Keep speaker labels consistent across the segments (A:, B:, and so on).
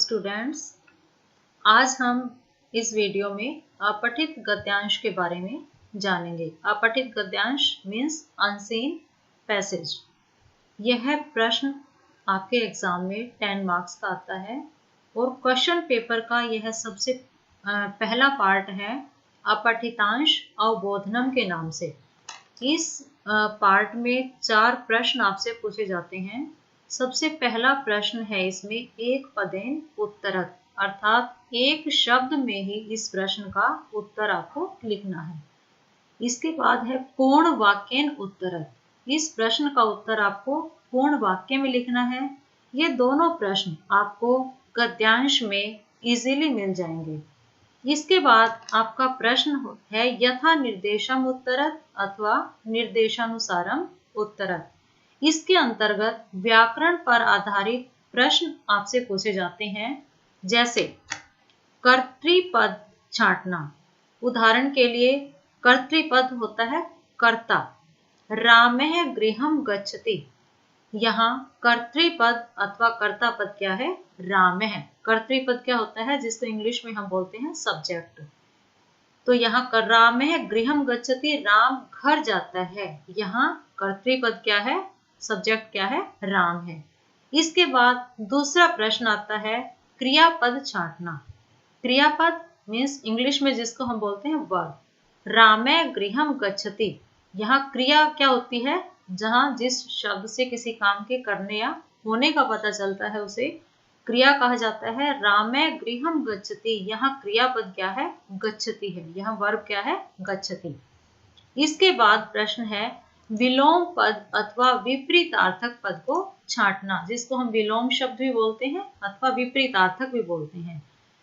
A: Students, आज हम इस वीडियो में अपठित गद्यांश के बारे में जानेंगे। अपठित गद्यांश मीन्स अनसीन पैसेज। यह प्रश्न आपके एग्जाम में 10 मार्क्स का आता है और क्वेश्चन पेपर का यह सबसे पहला पार्ट है अपठितांश अवबोधनम के नाम से। इस पार्ट में 4 प्रश्न आपसे पूछे जाते हैं। सबसे पहला प्रश्न है इसमें एक पदेन उत्तरत, अर्थात एक शब्द में ही इस प्रश्न का उत्तर आपको लिखना है। इसके बाद है पूर्ण वाक्यन उत्तरत। इस प्रश्न का उत्तर आपको पूर्ण वाक्य में लिखना है। ये दोनों प्रश्न आपको गद्यांश में इजीली मिल जाएंगे। इसके बाद आपका प्रश्न है यथा निर्देशम उत्तरत अथवा निर्देशानुसारम उत्तरत। इसके अंतर्गत व्याकरण पर आधारित प्रश्न आपसे पूछे जाते हैं, जैसे कर्तृपद छांटना। उदाहरण के लिए कर्तृपद होता है कर्ता। रामः गृहं गच्छति। यहाँ कर्तृपद अथवा कर्ता पद क्या है? राम है। कर्तृपद क्या होता है जिसको इंग्लिश में हम बोलते हैं सब्जेक्ट। तो यहाँ रामः गृहं गच्छति, राम घर जाता है। यहाँ कर्तृपद क्या है? सब्जेक्ट क्या है? राम है। इसके बाद दूसरा प्रश्न आता है क्रियापद छांटना। क्रियापद मीन्स इंग्लिश में जिसको हम बोलते हैं वर्ब। रामः गृहं गच्छति। यहाँ क्रिया क्या होती है? जहाँ जिस शब्द से किसी काम के करने या होने का पता चलता है उसे क्रिया कहा जाता है। रामः गृहं गच्छति, यहाँ क्रियापद क्या है? गच्छति है। यहाँ वर्ब क्या है? गच्छति। इसके बाद प्रश्न है विलोम पद अथवा विपरीतार्थक पद को छांटना, जिसको हम विलोम शब्द भी बोलते हैं अथवा विपरीतार्थक भी बोलते हैं।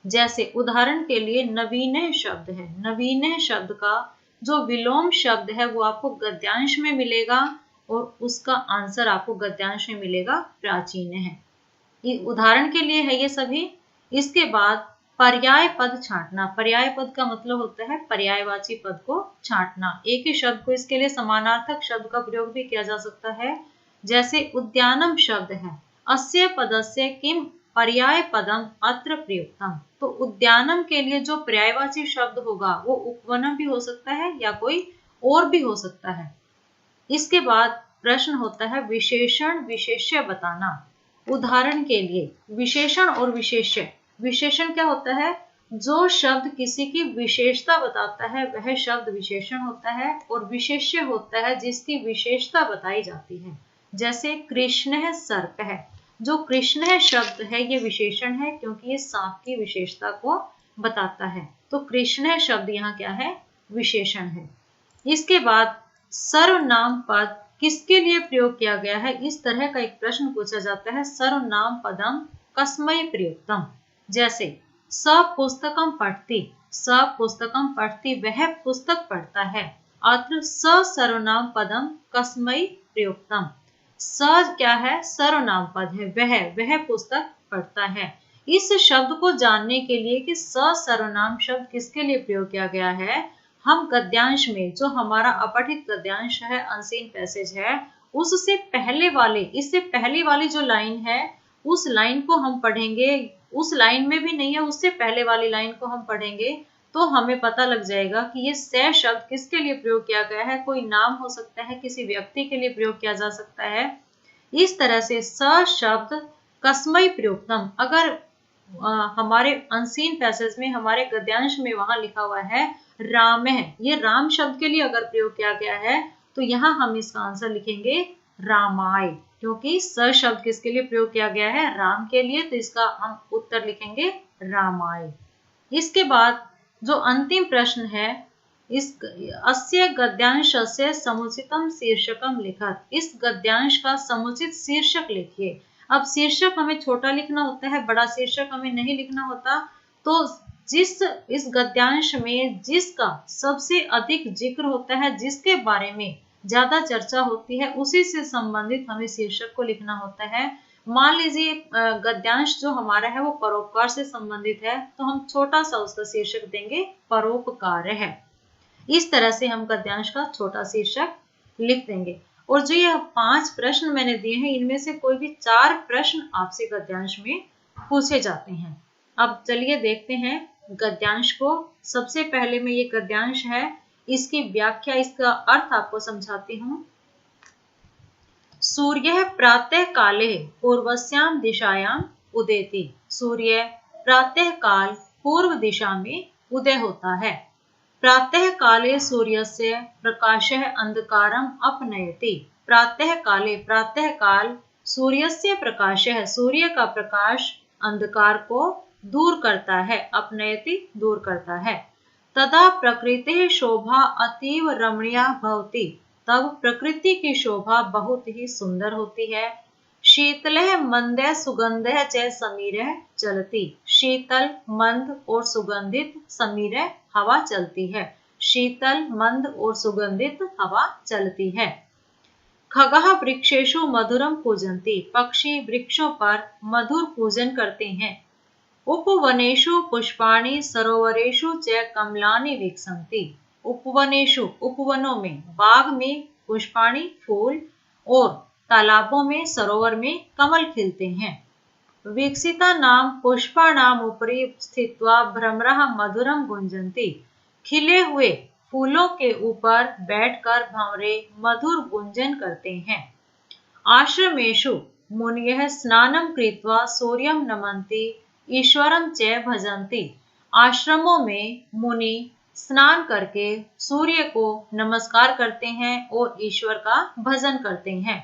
A: जैसे उदाहरण के लिए नवीनः शब्द है। नवीनः शब्द का जो विलोम शब्द है वो आपको गद्यांश में मिलेगा और उसका आंसर आपको गद्यांश में मिलेगा प्राचीन है। उदाहरण के लिए है ये सभी। इसके बाद पर्याय पद छांटना। पर्याय पद का मतलब होता है पर्यायवाची पद को छांटना। एक ही शब्द को इसके लिए समानार्थक शब्द का प्रयोग भी किया जा सकता है। जैसे उद्यानम शब्द है, अस्य पदस्य किम पर्याय पदम अत्र प्रयुक्तम। तो उद्यानम के लिए जो पर्यायवाची शब्द होगा वो उपवनम भी हो सकता है या कोई और भी हो सकता है। इसके बाद प्रश्न होता है विशेषण विशेष्य बताना। उदाहरण के लिए विशेषण और विशेष्य। विशेषण क्या होता है? जो शब्द किसी की विशेषता बताता है वह शब्द विशेषण होता है, और विशेष्य होता है जिसकी विशेषता बताई जाती है। जैसे कृष्ण सर्प है। जो कृष्ण शब्द है ये विशेषण है क्योंकि ये सांप की विशेषता को बताता है। तो कृष्ण शब्द यहाँ क्या है? विशेषण है। इसके बाद सर्वनाम पद किसके लिए प्रयोग किया गया है? इस तरह का एक प्रश्न पूछा जाता है, सर्वनाम पदम कस्मै प्रयुक्तम। जैसे स पुस्तकम पठति। स पुस्तकम पठति, वह पुस्तक पढ़ता है। अत्र स सर्वनाम पदम कस्मै प्रयुक्तम। स क्या है? सर्वनाम पद है। वह पुस्तक पढ़ता है। इस शब्द को जानने के लिए कि स सर्वनाम शब्द किसके लिए प्रयोग किया गया है, हम गद्यांश में जो हमारा अपठित गद्यांश है, अनसीन पैसेज है, उससे पहले वाले, इससे पहली वाली जो लाइन है उस लाइन को हम पढ़ेंगे। उस लाइन में भी नहीं है, उससे पहले वाली लाइन को हम पढ़ेंगे तो हमें पता लग जाएगा कि ये स शब्द किसके लिए प्रयोग किया गया है। कोई नाम हो सकता है, किसी व्यक्ति के लिए प्रयोग किया जा सकता है। इस तरह से स शब्द कस्मै प्रयुक्तम अगर हमारे अनसीन पैसेज में, हमारे गद्यांश में वहां लिखा हुआ है राम है, ये राम शब्द के लिए अगर प्रयोग किया गया है तो यहाँ हम इसका आंसर लिखेंगे रामाय, क्योंकि स शब्द किसके लिए प्रयोग किया गया है? राम के लिए। तो इसका हम उत्तर लिखेंगे रामाय। इसके बाद जो अंतिम प्रश्न है, इस अस्य गद्यांशस्य समुचितम शीर्षकम लिखत। इस गद्यांश का समुचित शीर्षक लिखिए। अब शीर्षक हमें छोटा लिखना होता है, बड़ा शीर्षक हमें नहीं लिखना होता। तो जिस इस गद्यांश में जिसका सबसे अधिक जिक्र होता है, जिसके बारे में ज्यादा चर्चा होती है, उसी से संबंधित हमें शीर्षक को लिखना होता है। मान लीजिए गद्यांश जो हमारा है वो परोपकार से संबंधित है, तो हम छोटा सा उसका शीर्षक देंगे परोपकार है। इस तरह से हम गद्यांश का छोटा शीर्षक लिख देंगे। और जो ये 5 प्रश्न मैंने दिए हैं, इनमें से कोई भी 4 प्रश्न आपसे गद्यांश में पूछे जाते हैं। अब चलिए देखते हैं गद्यांश को। सबसे पहले में ये गद्यांश है, इसकी व्याख्या, इसका अर्थ आपको समझाती हूँ। सूर्य प्रातः काले पूर्वस्याम दिशायाम उदेति। सूर्य प्रातः काल पूर्व दिशा में उदय होता है। प्रातः काले सूर्यस्य प्रकाशः अंधकारम अपनयति। प्रातः काले, प्रातः काल सूर्यस्य प्रकाशः, सूर्य का प्रकाश अंधकार को दूर करता है, अपनयति दूर करता है। तदा प्रकृति शोभा अतीव रमणीया भवति। तब प्रकृति की शोभा बहुत ही सुंदर होती है। शीतलः मंदः सुगंधः च समीरः चलति। शीतल, मंद और सुगंधित समीरः हवा चलती है। शीतल, मंद और सुगंधित हवा चलती है। खगः वृक्षेषु मधुरम पूजन्ति। पक्षी वृक्षों पर मधुर पूजन करते हैं। उपवनेषु पुष्पाणि सरोवरेषु च कमलानि विकसन्ति। उपवनेषु, उपवनों में, बाग में पुष्पाणि फूल और तालाबों में, सरोवर में कमल खिलते हैं। विकसिता नाम पुष्पाणाम उपरि स्थित्वा भ्रमरः मधुरम गुंजन्ति। खिले हुए फूलों के ऊपर बैठकर भंवरे मधुर गुंजन करते हैं। आश्रमेषु मुनयः स्नानं कृत्वा सूर्यं नमन्ति ईश्वरं च भजन्ति। आश्रमों में मुनि स्नान करके सूर्य को नमस्कार करते हैं और ईश्वर का भजन करते हैं।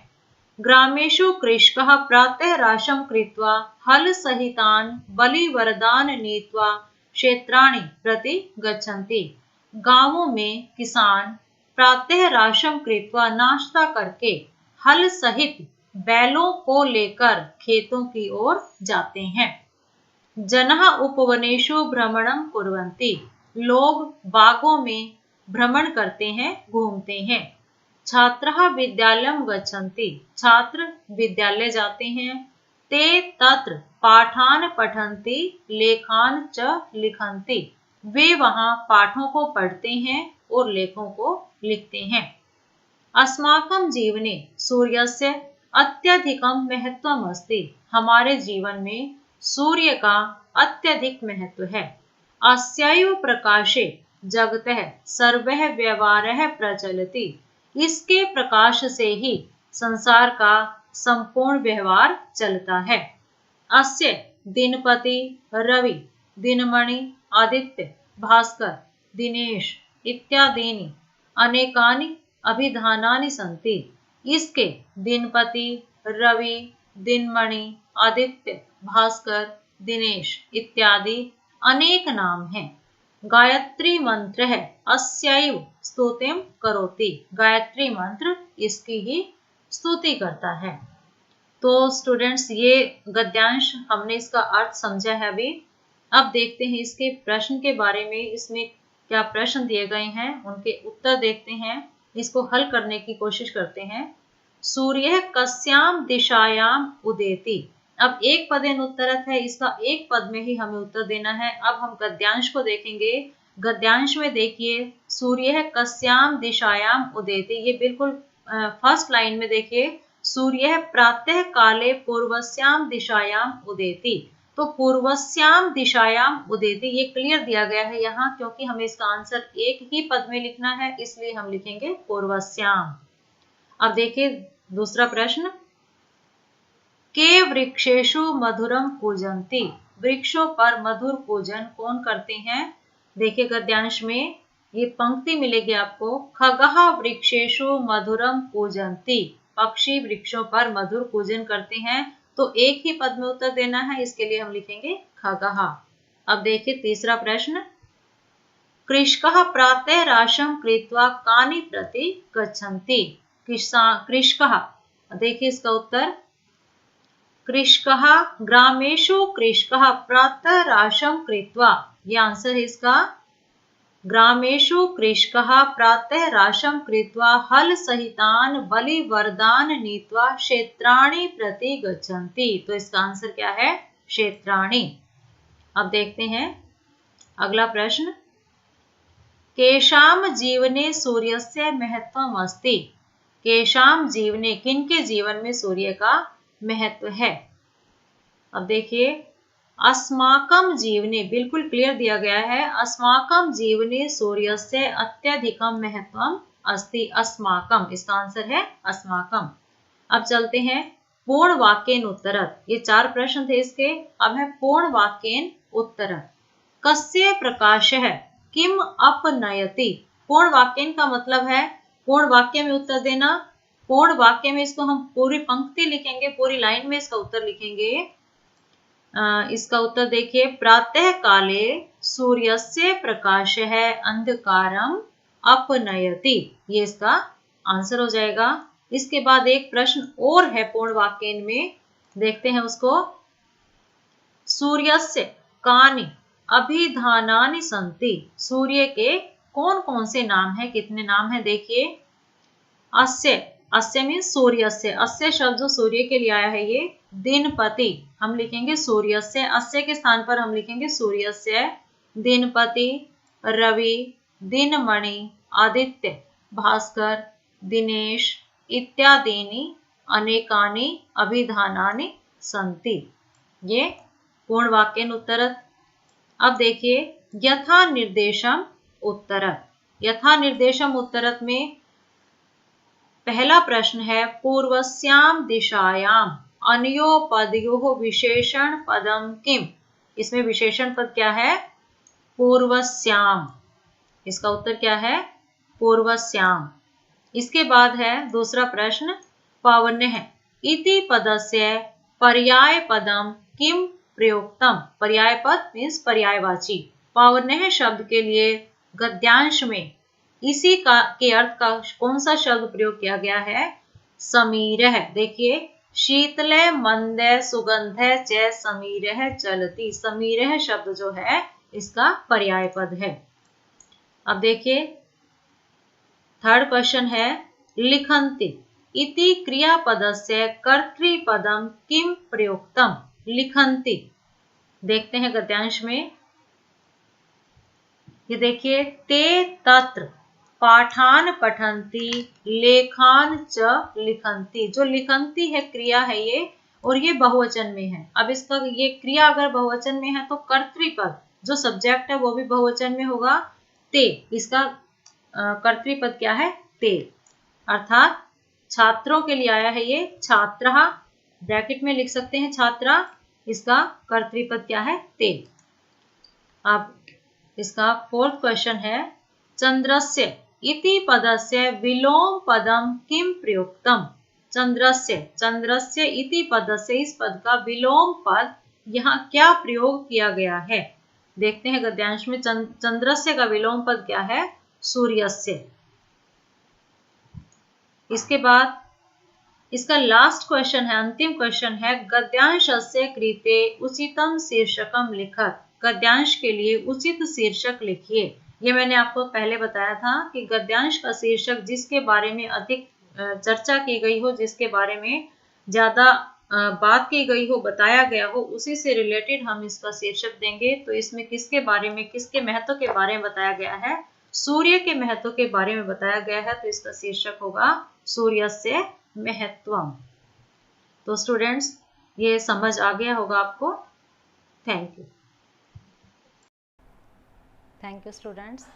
A: ग्रामेषु कृषकः प्रातः राशं कृत्वा हल सहितान् बलिवरदान नीत्वा क्षेत्राणि प्रति गच्छन्ति। गांवों में किसान प्रातः राशं कृत्वा, नाश्ता करके, हल सहित बैलों को लेकर खेतों की ओर जाते हैं। जनः उपवनेषु भ्रमणं कुर्वन्ति। लोग बागों में भ्रमण करते हैं, घूमते हैं। छात्रः विद्यालयं गच्छन्ति। छात्र विद्यालय जाते हैं। ते तत्र पाठान पठन्ति लेखान च लिखन्ति। वे वहां पाठों को पढ़ते हैं और लेखों को लिखते हैं। अस्माकं जीवने सूर्यस्य अत्यधिकं महत्वम् अस्ति। हमारे जीवन में सूर्य का अत्यधिक महत्व है। अस्यैव प्रकाशे जगतः सर्वः व्यवहारः प्रचलति। इसके प्रकाश से ही संसार का संपूर्ण व्यवहार चलता है। अस्य दिनपति, रवि, दिनमणि, आदित्य, भास्कर, दिनेश इत्यादीनि अनेकानि अभिधानानि सन्ति। इसके दिनपति, रवि, दिनमणि, आदित्य, भास्कर, दिनेश इत्यादि अनेक नाम हैं। गायत्री मंत्र है अस्यैव स्तुतिं करोति। गायत्री मंत्र इसकी ही स्तुति करता है। तो स्टूडेंट्स, ये गद्यांश हमने इसका अर्थ समझा है अभी। अब देखते हैं इसके प्रश्न के बारे में। इसमें क्या प्रश्न दिए गए हैं, उनके उत्तर देखते हैं। इसको हल करने की कोशिश करते हैं। सूर्य कस्याम दिशायाम उदेति। अब एक पदेन उत्तरत है, इसका एक पद में ही हमें उत्तर देना है। अब हम गद्यांश को देखेंगे। गद्यांश में देखिए, सूर्य कस्याम दिशायाम उदेति, ये बिल्कुल फर्स्ट लाइन में देखिए, सूर्य प्रातः काले पूर्वस्याम दिशायाम उदेति। तो पूर्वस्याम दिशायाम उदेति ये क्लियर दिया गया है यहाँ, क्योंकि हमें इसका आंसर एक ही पद में लिखना है, इसलिए हम लिखेंगे पूर्वस्याम। अब देखिए दूसरा प्रश्न, के वृक्षेषु मधुरम पूजन्ति। वृक्षों पर मधुर पूजन कौन करते हैं? देखिए गद्यांश में ये पंक्ति मिलेगी आपको, खगः वृक्षेषु मधुरम पूजन्ति। पक्षी वृक्षों पर मधुर पूजन करते हैं। तो एक ही पद में उत्तर देना है, इसके लिए हम लिखेंगे खगः। अब देखिए तीसरा प्रश्न, कृषकः प्रातः राशं कृत्वा कानि प्रति गच्छन्ति। कृषकः, देखिए इसका उत्तर, कृषकः ग्रामेषु कृषकः प्रातः राशं कृत्वा, ये आंसर है इसका। ग्रामेषु कृषकः प्रातः राशं कृत्वा हल सहितान बलिवरदान नीत्वा क्षेत्राणि प्रति गच्छन्ति। तो इसका आंसर क्या है? क्षेत्राणि। अब देखते हैं अगला प्रश्न, केषां जीवने सूर्यस्य महत्वम् अस्ति। केषां जीवने, किनके जीवन में सूर्य का महत्व है? अब देखिए, अस्माकं जीवने, बिल्कुल क्लियर दिया गया है, अस्माकं जीवने सूर्यस्य अत्यधिकं महत्वम् अस्ति। अस्माकं, इसका आंसर है अस्माकं। अब चलते हैं पूर्ण वाक्येन उत्तरत्। ये 4 प्रश्न थे इसके, अब है पूर्ण वाक्येन उत्तरत्। कस्य प्रकाशः किम अपनयति। पूर्ण वाक्येन का मतलब है पूर्ण वाक्य में उत्तर देना। पूर्ण वाक्य में इसको हम पूरी पंक्ति लिखेंगे, पूरी लाइन में इसका उत्तर लिखेंगे। इसका उत्तर देखिए, प्रातः काले सूर्यस्य प्रकाशः अंधकारम अपनयति, ये इसका आंसर हो जाएगा। इसके बाद एक प्रश्न और है पूर्ण वाक्येन में, देखते हैं उसको। सूर्यस्य कानि अभिधानानि सन्ति। सूर्य के कौन कौन से नाम है, कितने नाम है, देखिए। अस्य, अस्य मीन सूर्यस्य, अस्य शब्द जो सूर्य के लिए आया है ये। दिनपति, हम लिखेंगे सूर्यस्य, अस्य के स्थान पर हम लिखेंगे सूर्यस्य। दिनपति, रवि, दिनमणि, आदित्य, भास्कर, दिनेश इत्यादीनि अनेकानि अभिधानानि सन्ति। ये पूर्ण वाक्येन उत्तरत्। अब देखिए यथा निर्देशम उत्तरत्। यथा निर्देशम उत्तरत् में पहला प्रश्न है पूर्वस्याम दिशायाम अनयो पदयोः विशेषण पदम किम। इसमें विशेषण पद क्या है, पूर्वस्याम। इसका उत्तर क्या है, पूर्वस्याम। इसके बाद है दूसरा प्रश्न पवनः इति पदस्य पर्याय पदम किम प्रयोक्तम। पर्याय पद मीन्स पर्यायवाची। पवनः शब्द के लिए गद्यांश में इसी का के अर्थ का कौन सा शब्द प्रयोग किया गया है, समीरः। देखिए, शीतले मंदे सुगंधे च समीरः चलति। समीरः शब्द जो है इसका पर्याय पद है। अब देखिए थर्ड क्वेश्चन है लिखन्ति इति क्रियापदस्य कर्तृपदम किम प्रयुक्तम। लिखन्ति, देखते हैं गद्यांश में। ये देखिए, ते तत्र पाठान पठन्ति लेखान च लिखन्ति। जो लिखन्ति है क्रिया है ये, और ये बहुवचन में है। अब इसका ये क्रिया अगर बहुवचन में है तो कर्तृपद जो सब्जेक्ट है वो भी बहुवचन में होगा। ते, इसका कर्तृपद क्या है, ते। अर्थात छात्रों के लिए आया है ये, छात्रः, ब्रैकेट में लिख सकते हैं छात्रा, इसका कर्तृपद क्या है, ते। अब इसका फोर्थ क्वेश्चन है चंद्रस्य इति पदस्य विलोम पदम किम प्रयुक्तम। चंद्रस्य, चंद्रस्य इति पदस्य, इस पद का विलोम पद यहाँ क्या प्रयोग किया गया है। देखते हैं गद्यांश में। चंद्रस्य का विलोम पद क्या है, सूर्यस्य। इसके बाद इसका लास्ट क्वेश्चन है, अंतिम क्वेश्चन है गद्यांशस्य कृते उचितम शीर्षकम लिखत। गद्यांश के लिए उचित शीर्षक लिखिए। ये मैंने आपको पहले बताया था कि गद्यांश का शीर्षक जिसके बारे में अधिक चर्चा की गई हो, जिसके बारे में ज्यादा बात की गई हो, बताया गया हो, उसी से रिलेटेड हम इसका शीर्षक देंगे। तो इसमें किसके बारे में, किसके महत्व के बारे में बताया गया है, सूर्य के महत्व के बारे में बताया गया है। तो इसका शीर्षक होगा सूर्यस्य महत्वम। तो स्टूडेंट्स ये समझ आ गया होगा आपको। Thank you.
B: Thank you students.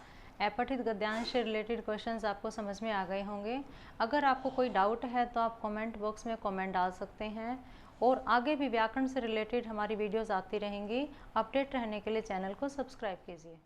B: अपठित गद्यांश से रिलेटेड क्वेश्चंस आपको समझ में आ गए होंगे। अगर आपको कोई डाउट है तो आप कमेंट बॉक्स में कमेंट डाल सकते हैं, और आगे भी व्याकरण से रिलेटेड हमारी वीडियोस आती रहेंगी। अपडेट रहने के लिए चैनल को सब्सक्राइब कीजिए।